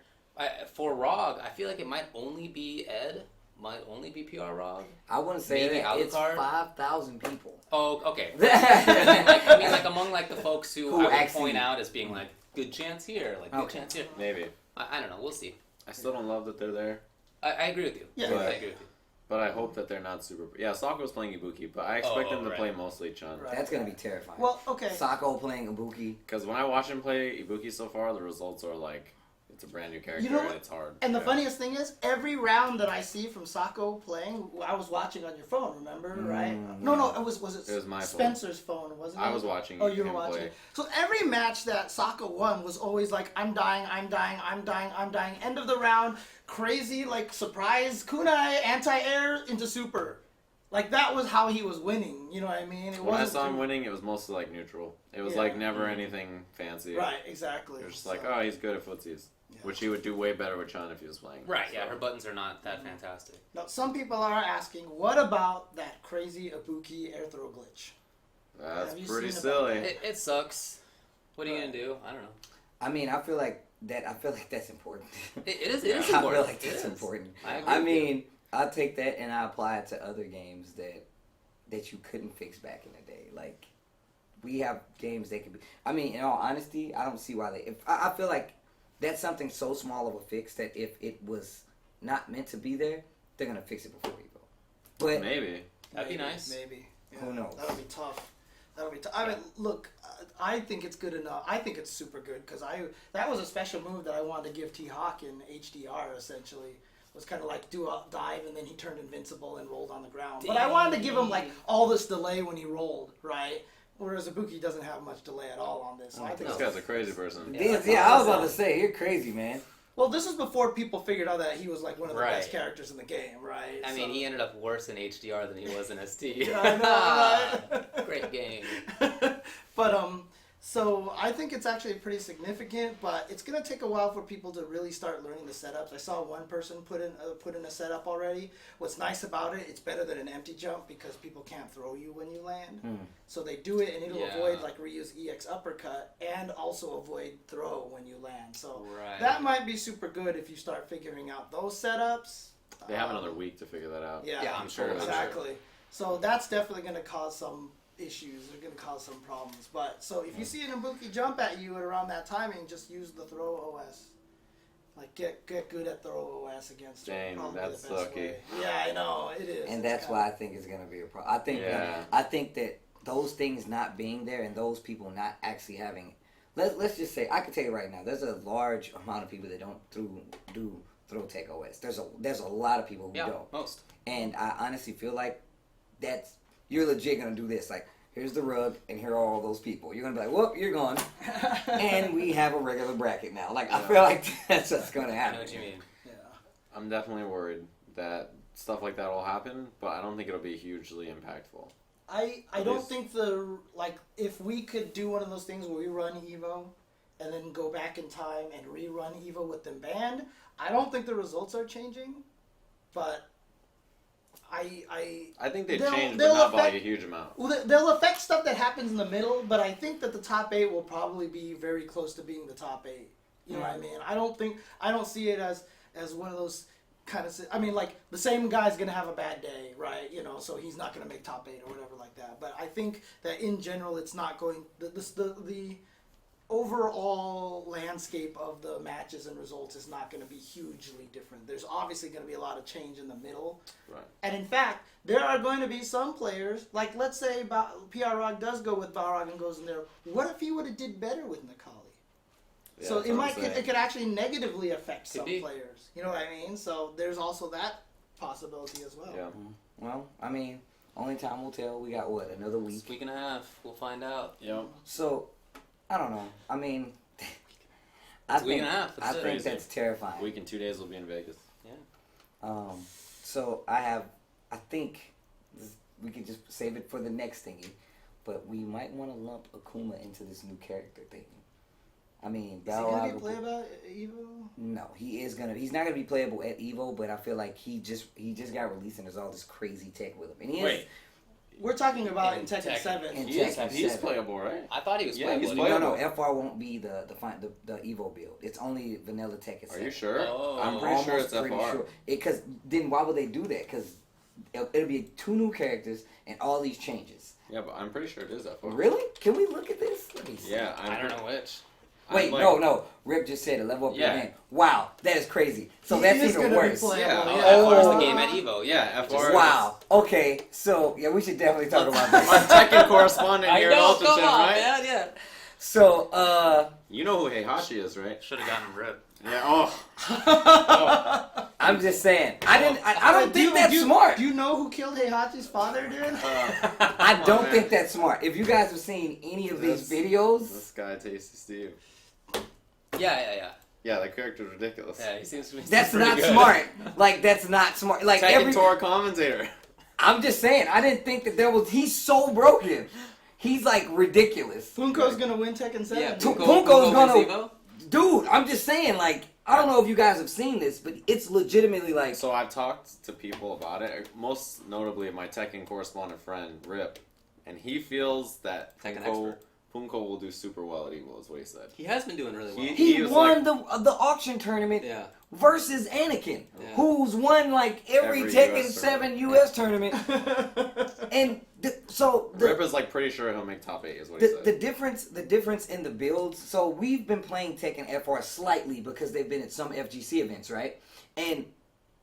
Speaker 4: For ROG, I feel like it might only be Ed, might only be PR ROG.
Speaker 3: I wouldn't say
Speaker 4: Maybe
Speaker 3: that. It's
Speaker 4: Alucard?
Speaker 3: 5,000 people.
Speaker 4: Oh, okay. I mean, like among like the folks who I would
Speaker 3: actually-
Speaker 4: point out as being like good chance here, like good chance here.
Speaker 2: maybe.
Speaker 4: I don't know. We'll see.
Speaker 2: I still don't love that they're there,
Speaker 4: I agree with you.
Speaker 1: Yeah.
Speaker 4: I agree with you.
Speaker 2: but I hope that they're not super. Yeah, Sako's playing Ibuki, but I expect them to
Speaker 4: right.
Speaker 2: play mostly Chun.
Speaker 1: Right.
Speaker 3: That's going to be terrifying.
Speaker 1: well, okay.
Speaker 3: Sako playing Ibuki.
Speaker 2: Because when I watch him play Ibuki so far, the results are like it's a brand new character
Speaker 1: You know
Speaker 2: and
Speaker 1: what?
Speaker 2: it's hard.
Speaker 1: And the
Speaker 2: Yeah.
Speaker 1: funniest thing is, every round that I see from Sako playing, I was watching on your phone, remember, right? No, it was
Speaker 2: It was my phone.
Speaker 1: Spencer's phone, wasn't it?
Speaker 2: I was watching.
Speaker 1: Oh, you were
Speaker 2: him
Speaker 1: watching
Speaker 2: play.
Speaker 1: it. So every match that Sako won was always like, I'm dying, I'm dying, I'm dying, I'm dying. End of the round, crazy, like, surprise, kunai, anti-air into super. Like, that was how he was winning, you know what I mean? It
Speaker 2: When I
Speaker 1: wasn't
Speaker 2: saw him
Speaker 1: too-
Speaker 2: winning, it was mostly like neutral. It was
Speaker 1: Yeah.
Speaker 2: like never anything fancy.
Speaker 1: Right, exactly.
Speaker 2: It was just like, oh, he's good at footsies. Which he would do way better with Chun if he was playing.
Speaker 4: Right. Yeah.
Speaker 2: So-
Speaker 4: Her buttons are not that fantastic.
Speaker 1: Now, some people are asking, what about that crazy Ibuki air throw glitch?
Speaker 2: That's
Speaker 1: Have you
Speaker 2: pretty
Speaker 1: seen about
Speaker 2: silly.
Speaker 4: It sucks. What are you gonna do? I don't know.
Speaker 3: I mean, I feel like that's important.
Speaker 4: It is.
Speaker 3: I feel
Speaker 4: important.
Speaker 3: like
Speaker 4: It
Speaker 3: that's
Speaker 4: is.
Speaker 3: important.
Speaker 4: I agree
Speaker 3: I
Speaker 4: with you.
Speaker 3: mean, I take that and I apply it to other games that you couldn't fix back in the day. Like, we have games that could be. I mean, in all honesty, I don't see why they. I feel like that's something so small of a fix that if it was not meant to be there, they're gonna fix it before we go. But
Speaker 2: Maybe.
Speaker 4: That'd be nice.
Speaker 1: Maybe.
Speaker 3: Who knows?
Speaker 1: That'll be tough. I mean, look, I think it's good enough. I think it's super good because that was a special move that I wanted to give T Hawk in HDR. Essentially, was kind of like do a dive and then he turned invincible and rolled on the ground. But I wanted to give him like all this delay when he rolled, right? Whereas Ibuki doesn't have much delay at all on this. So I think
Speaker 2: This guy's a crazy person.
Speaker 3: yeah, I was about to say, you're crazy, man.
Speaker 1: Well, this is before people figured out that he was like one of the
Speaker 4: Right.
Speaker 1: best characters in the game, right?
Speaker 4: I mean, he ended up worse in HDR than he was in ST.
Speaker 1: Yeah, I know, right?
Speaker 4: Great game.
Speaker 1: But so I think it's actually pretty significant, but it's gonna take a while for people to really start learning the setups. I saw one person put in a setup already. What's nice about it, it's better than an empty jump because people can't throw you when you land. So they do it, and it'll
Speaker 4: Yeah.
Speaker 1: avoid like reuse EX uppercut and also avoid throw when you land. So
Speaker 4: Right.
Speaker 1: that might be super good if you start figuring out those setups.
Speaker 2: They have another week to figure that out.
Speaker 1: Yeah,
Speaker 4: Yeah, I'm sure.
Speaker 1: exactly. So that's definitely going to cause some issues. They're going to cause some problems. But so if you see an Ibuki jump at you at around that timing, just use the throw OS. Like get good at throw OS against her.
Speaker 2: Dang,
Speaker 1: Probably
Speaker 2: that's
Speaker 1: the best
Speaker 2: sucky.
Speaker 1: way. Yeah, I know it is.
Speaker 3: And
Speaker 1: It's
Speaker 3: that's
Speaker 1: kinda-
Speaker 3: why I think it's gonna be a problem.
Speaker 2: Yeah.
Speaker 3: I think that those things not being there and those people not actually having, let's just say, I can tell you right now, there's a large amount of people that don't do throw tech OS. There's a lot of people who
Speaker 4: Yeah,
Speaker 3: don't,
Speaker 4: most.
Speaker 3: and I honestly feel like you're legit gonna do this. Like, here's the rug, and here are all those people. You're gonna be like, whoop, you're gone, and we have a regular bracket now. Like, I feel like that's what's gonna
Speaker 4: I
Speaker 3: happen.
Speaker 4: know what you mean.
Speaker 1: Yeah.
Speaker 2: I'm definitely worried that stuff like that will happen, but I don't think it'll be hugely impactful.
Speaker 1: I don't think if we could do one of those things where we run Evo and then go back in time and rerun Evo with them banned, I don't think the results are changing. But I
Speaker 2: think they
Speaker 1: They'll-
Speaker 2: changed,
Speaker 1: they'll
Speaker 2: but not by
Speaker 1: affect-
Speaker 2: a huge amount.
Speaker 1: well, they'll affect stuff that happens in the middle, but I think that the top 8 will probably be very close to being the top 8. You know what I mean? I don't see it as one of those kind of. I mean, like the same guy's gonna have a bad day, right? You know, so he's not gonna make top 8 or whatever like that. But I think that in general, it's not going. The overall landscape of the matches and results is not going to be hugely different. There's obviously going to be a lot of change in the middle.
Speaker 2: Right.
Speaker 1: And in fact, there are going to be some players, like let's say PR Rog does go with Balrog and goes in there. What if he would have did better with Nikali?
Speaker 2: Yeah,
Speaker 1: So
Speaker 2: that's
Speaker 1: it
Speaker 2: what I'm
Speaker 1: might
Speaker 2: saying.
Speaker 1: it could actually negatively affect
Speaker 4: Could
Speaker 1: some
Speaker 4: be.
Speaker 1: players. You know what I mean? So there's also that possibility as well.
Speaker 2: Yeah.
Speaker 3: Well, I mean, only time will tell. We got another
Speaker 4: It's
Speaker 3: week.
Speaker 4: a week and a half. We'll find out.
Speaker 2: Yep.
Speaker 3: So, I don't know. I mean,
Speaker 4: It's a week and a half. That's
Speaker 3: I
Speaker 4: it.
Speaker 3: think that's terrifying.
Speaker 2: A week and 2 days we'll be in Vegas.
Speaker 3: So I think we can just save it for the next thingy, but we might want to lump Akuma into this new character thing. I mean,
Speaker 1: Is he gonna
Speaker 3: Balrog
Speaker 1: be playable at Evo?
Speaker 3: No, he's not gonna be playable at Evo, but I feel like he just got released and there's all this crazy tech with him. And he is,
Speaker 2: Wait,
Speaker 1: We're talking about in
Speaker 4: In
Speaker 1: Tekken
Speaker 4: Tekken.
Speaker 1: 7.
Speaker 3: In
Speaker 2: he's
Speaker 3: Tekken 7.
Speaker 2: playable, right?
Speaker 4: I thought he was
Speaker 2: Yeah,
Speaker 4: playable.
Speaker 2: he's
Speaker 3: no,
Speaker 2: playable.
Speaker 3: FR won't be the Evo build. It's only vanilla tech.
Speaker 2: Are you sure?
Speaker 4: Oh.
Speaker 2: I'm pretty sure it's FR.
Speaker 3: Because then why would they do that? Because it'll be 2 new characters and all these changes.
Speaker 2: Yeah, but I'm pretty sure it is FR.
Speaker 3: Really? Can we look at this? Let me see.
Speaker 2: Yeah,
Speaker 4: I don't know which.
Speaker 3: Wait, no. Rip just said it. Level up
Speaker 2: Yeah.
Speaker 3: your game. Wow, that is crazy. So
Speaker 1: He
Speaker 3: that's
Speaker 1: is
Speaker 3: even
Speaker 1: gonna be
Speaker 3: worse.
Speaker 1: playable,
Speaker 2: Yeah.
Speaker 1: yeah.
Speaker 4: FR's
Speaker 3: Oh.
Speaker 4: the game at Evo.
Speaker 2: Yeah, FR.
Speaker 3: Wow. Okay, so yeah, we should definitely talk about
Speaker 2: My
Speaker 3: this.
Speaker 2: Tekken correspondent
Speaker 4: I
Speaker 2: here
Speaker 4: know.
Speaker 2: at
Speaker 4: Come
Speaker 2: UltraChen,
Speaker 4: on,
Speaker 2: right?
Speaker 4: man. Yeah.
Speaker 3: So
Speaker 2: You know who Heihachi is, right?
Speaker 4: Should have gotten ripped.
Speaker 2: Yeah. Oh.
Speaker 3: I'm just saying. I don't think that's smart.
Speaker 1: Do you know who killed Heihachi's father, dude?
Speaker 3: I
Speaker 2: Come
Speaker 3: don't
Speaker 2: on,
Speaker 3: think
Speaker 2: man.
Speaker 3: that's smart. If you guys have seen any of these
Speaker 2: This-
Speaker 3: videos,
Speaker 2: This guy, Tasty Steve.
Speaker 4: Yeah.
Speaker 2: Yeah, that character's ridiculous.
Speaker 4: Yeah, he seems to be
Speaker 3: that's
Speaker 4: pretty
Speaker 3: not
Speaker 4: good.
Speaker 3: smart. Like that's not smart. Like
Speaker 2: Tekken Tour commentator.
Speaker 3: I'm just saying. I didn't think that there was. He's so broken. He's like ridiculous.
Speaker 1: Punko's gonna win Tekken 7.
Speaker 4: Yeah,
Speaker 3: Punko's
Speaker 4: Punko
Speaker 3: gonna-
Speaker 4: wins Evo?
Speaker 3: Dude, I'm just saying. Like I don't know if you guys have seen this, but it's legitimately like.
Speaker 2: So I've talked to people about it, most notably my Tekken correspondent friend, Rip, and he feels that
Speaker 4: Tekken
Speaker 2: Punko
Speaker 4: expert.
Speaker 2: will do super well at Evo, is what he said.
Speaker 4: He has been doing really well.
Speaker 3: He
Speaker 2: was
Speaker 3: won
Speaker 2: like-
Speaker 3: the auction tournament
Speaker 4: Yeah.
Speaker 3: versus Anakin,
Speaker 4: Yeah.
Speaker 3: who's won like every
Speaker 2: Every
Speaker 3: Tekken
Speaker 2: US
Speaker 3: 7
Speaker 2: tournament.
Speaker 3: US tournament. And so the,
Speaker 2: Rip is like pretty sure he'll make top 8, is what he said.
Speaker 3: the difference in the builds. So we've been playing Tekken FR slightly because they've been at some FGC events, right? And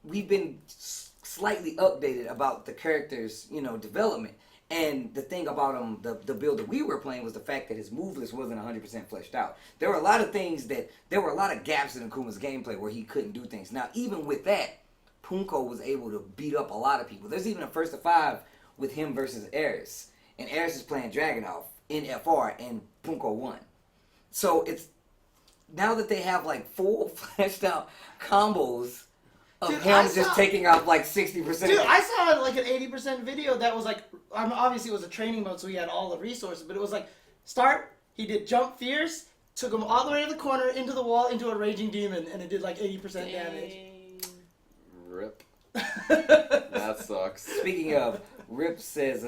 Speaker 3: we've been slightly updated about the characters, development. And the thing about him, the build that we were playing was the fact that his move list wasn't 100% fleshed out. There were a lot of gaps in Akuma's gameplay where he couldn't do things. Now, even with that, Punko was able to beat up a lot of people. There's even a 1-5 with him versus Ares. And Ares is playing Dragunov in FR, and Punko won. So now that they have like full fleshed out combos of
Speaker 1: Dude,
Speaker 3: him just taking off like 60%.
Speaker 1: Dude, I saw like an 80% video that was like, obviously it was a training mode, so he had all the resources, but it was like, start, he did jump fierce, took him all the way to the corner, into the wall, into a raging demon, and it did like 80% damage.
Speaker 2: Rip. That sucks.
Speaker 3: Speaking of, Rip says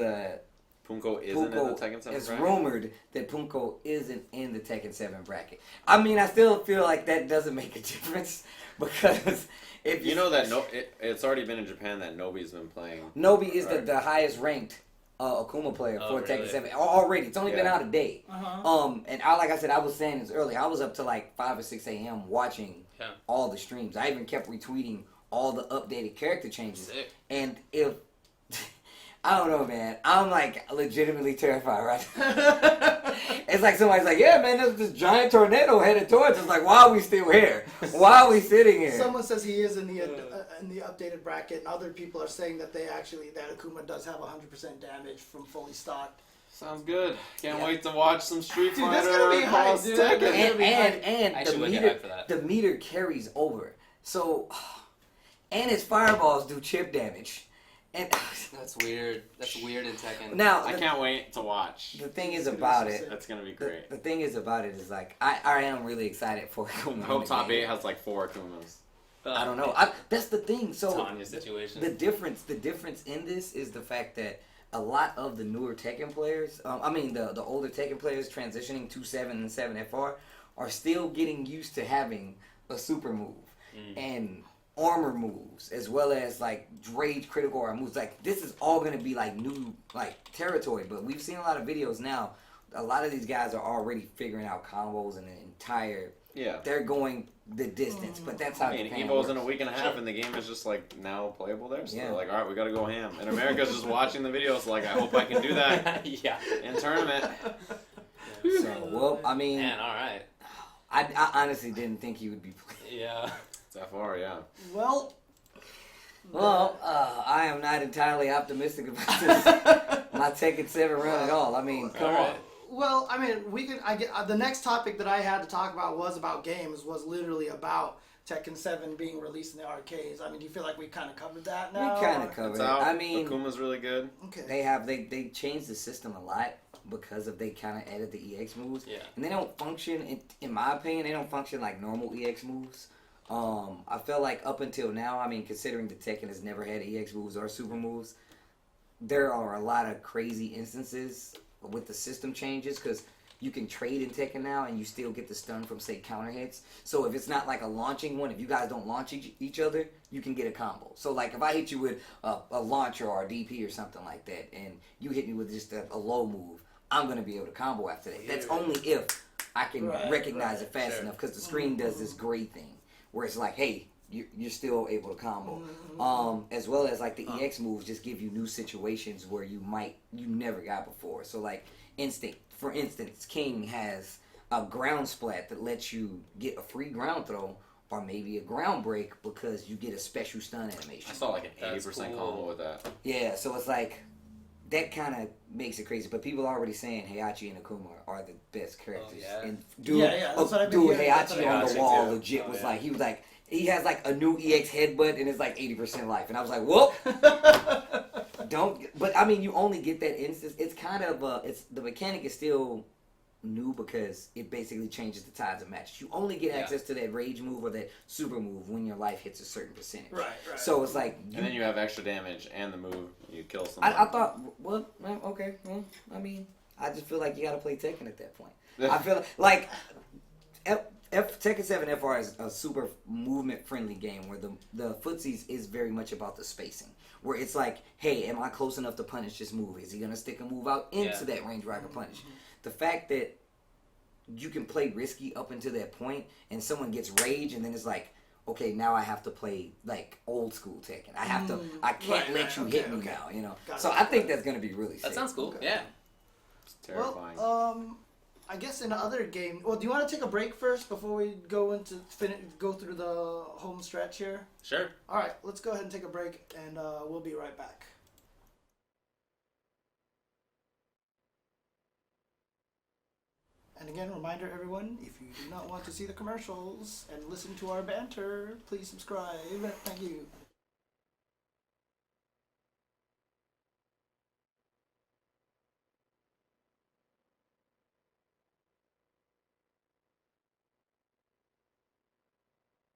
Speaker 2: Punko isn't in the Tekken 7
Speaker 3: it's
Speaker 2: bracket?
Speaker 3: rumored that Punko isn't in the Tekken 7 bracket. I mean, I still feel like that doesn't make a difference because if
Speaker 2: You know that it's already been in Japan that Nobi's been playing.
Speaker 3: Nobi is
Speaker 2: Right.
Speaker 3: the highest ranked Akuma player for Tekken
Speaker 4: really?
Speaker 3: 7 already. It's only been
Speaker 2: Yeah.
Speaker 3: out a day. And like I said, I was saying this earlier. I was up to like 5 or 6 a.m. watching all the streams. I even kept retweeting all the updated character changes.
Speaker 4: Sick.
Speaker 3: And if I don't know, man, I'm like legitimately terrified right now. It's like somebody's like, yeah, man, there's this giant tornado headed towards us. Like, why are we still here? Why are we sitting here?
Speaker 1: Someone says he is in the updated bracket, and other people are saying that that Akuma does have 100% damage from fully stocked.
Speaker 2: Sounds good. Can't
Speaker 3: Yeah.
Speaker 2: wait to watch some Street
Speaker 1: Dude,
Speaker 2: Fighter.
Speaker 1: that's gonna be hype,
Speaker 2: cross
Speaker 1: dude.
Speaker 2: Tekken.
Speaker 3: And
Speaker 4: I
Speaker 3: the
Speaker 4: should look
Speaker 3: meter,
Speaker 4: out for that.
Speaker 3: the meter carries over. So, and his fireballs do chip damage. And
Speaker 4: That's weird. That's weird in Tekken.
Speaker 3: now,
Speaker 2: I can't wait to watch.
Speaker 3: the thing is
Speaker 1: It's gonna be
Speaker 3: about
Speaker 1: so
Speaker 3: it.
Speaker 1: sick.
Speaker 2: That's gonna be
Speaker 3: The,
Speaker 2: great.
Speaker 3: the thing is about it is like I am really excited for Akuma.
Speaker 2: I hope
Speaker 3: in the
Speaker 2: top
Speaker 3: game.
Speaker 2: 8 has like 4 Akumas.
Speaker 3: I don't know. That's the thing. So
Speaker 4: Tanya situation.
Speaker 3: the difference in this is the fact that a lot of the newer Tekken players, the older Tekken players transitioning to 7 and 7FR are still getting used to having a super move and armor moves as well as like rage critical armor moves. Like this is all gonna be like new like territory, but we've seen a lot of videos now. A lot of these guys are already figuring out combos and an entire.
Speaker 2: Yeah.
Speaker 3: They're going the distance, but that's how
Speaker 2: I mean,
Speaker 3: Japan
Speaker 2: Evo's
Speaker 3: works.
Speaker 2: in a week and a half, and the game is just like now playable there. So
Speaker 3: Yeah.
Speaker 2: they're like, all right, we gotta go ham. And America's just watching the videos, like, I hope I can do that
Speaker 4: Yeah.
Speaker 2: in tournament.
Speaker 3: So, well, I mean,
Speaker 4: Man, all right.
Speaker 3: I honestly didn't think he would be playing.
Speaker 4: Yeah.
Speaker 2: That far, yeah.
Speaker 1: Well,
Speaker 3: Well, I am not entirely optimistic about this. My Tekken 7 run at all. I mean, come
Speaker 4: All
Speaker 3: on.
Speaker 4: right.
Speaker 1: well, I mean, we could. The next topic that I had to talk about was about games. Was literally about Tekken 7 being released in the arcades. I mean, do you feel like we kind of covered that now?
Speaker 3: We kind
Speaker 1: or-
Speaker 3: of covered
Speaker 2: It's
Speaker 3: it.
Speaker 2: out.
Speaker 3: I mean,
Speaker 2: Akuma's really good.
Speaker 1: Okay.
Speaker 3: they changed the system a lot because of they kind of added the EX moves.
Speaker 4: Yeah.
Speaker 3: And they don't function, in my opinion, they don't function like normal EX moves. I feel like up until now, I mean, considering the Tekken has never had EX moves or super moves, there are a lot of crazy instances with the system changes because you can trade in Tekken now and you still get the stun from, say, counter hits. So if it's not like a launching one, if you guys don't launch each other, you can get a combo. So like if I hit you with a launcher or a DP or something like that and you hit me with just a low move, I'm going to be able to combo after that. That's only if I can recognize it fast enough because the screen does this great thing where it's like, hey, you're still able to combo. As well as like the EX moves just give you new situations where you never got before. So like for instance, King has a ground splat that lets you get a free ground throw or maybe a ground break because you get a special stun animation.
Speaker 2: I saw like an
Speaker 4: That's
Speaker 2: 80%
Speaker 4: cool.
Speaker 2: combo with that.
Speaker 3: Yeah, so it's like that kind of makes it crazy. But people are already saying Heihachi and Akuma are the best characters.
Speaker 4: yeah?
Speaker 3: And
Speaker 1: Yeah, that's what I've been
Speaker 3: dude
Speaker 1: hearing. That's
Speaker 3: Heihachi
Speaker 1: what
Speaker 3: on
Speaker 4: I've
Speaker 3: the
Speaker 4: been
Speaker 3: wall
Speaker 4: too.
Speaker 3: legit
Speaker 4: Oh,
Speaker 3: was
Speaker 4: yeah.
Speaker 3: like he has like a new EX headbutt and it's like 80% life. And I was like, whoop. But I mean, you only get that instance. It's kind of the mechanic is still new because it basically changes the tides of matches. You only get access to that rage move or that super move when your life hits a certain percentage.
Speaker 1: Right.
Speaker 3: So it's like
Speaker 2: And then you have extra damage and the move. You kill someone.
Speaker 3: I thought, well, okay. Well, I mean, I just feel like you got to play Tekken at that point. I feel like Tekken 7 FR is a super movement-friendly game where the footsies is very much about the spacing. Where it's like, hey, am I close enough to punish this move? Is he going to stick a move out into that range where I can punish? The fact that you can play risky up until that point and someone gets rage and then it's like, okay, now I have to play like old school Tekken. I can't let you hit me now, you know. So I think that's going to be really sick.
Speaker 4: That sounds cool. Yeah.
Speaker 2: It's terrifying.
Speaker 1: Well, I guess in other game. Well, do you want to take a break first before we go go through the home stretch here?
Speaker 4: Sure.
Speaker 1: All right, let's go ahead and take a break, and we'll be right back. And again, reminder everyone, if you do not want to see the commercials and listen to our banter, please subscribe. Thank you.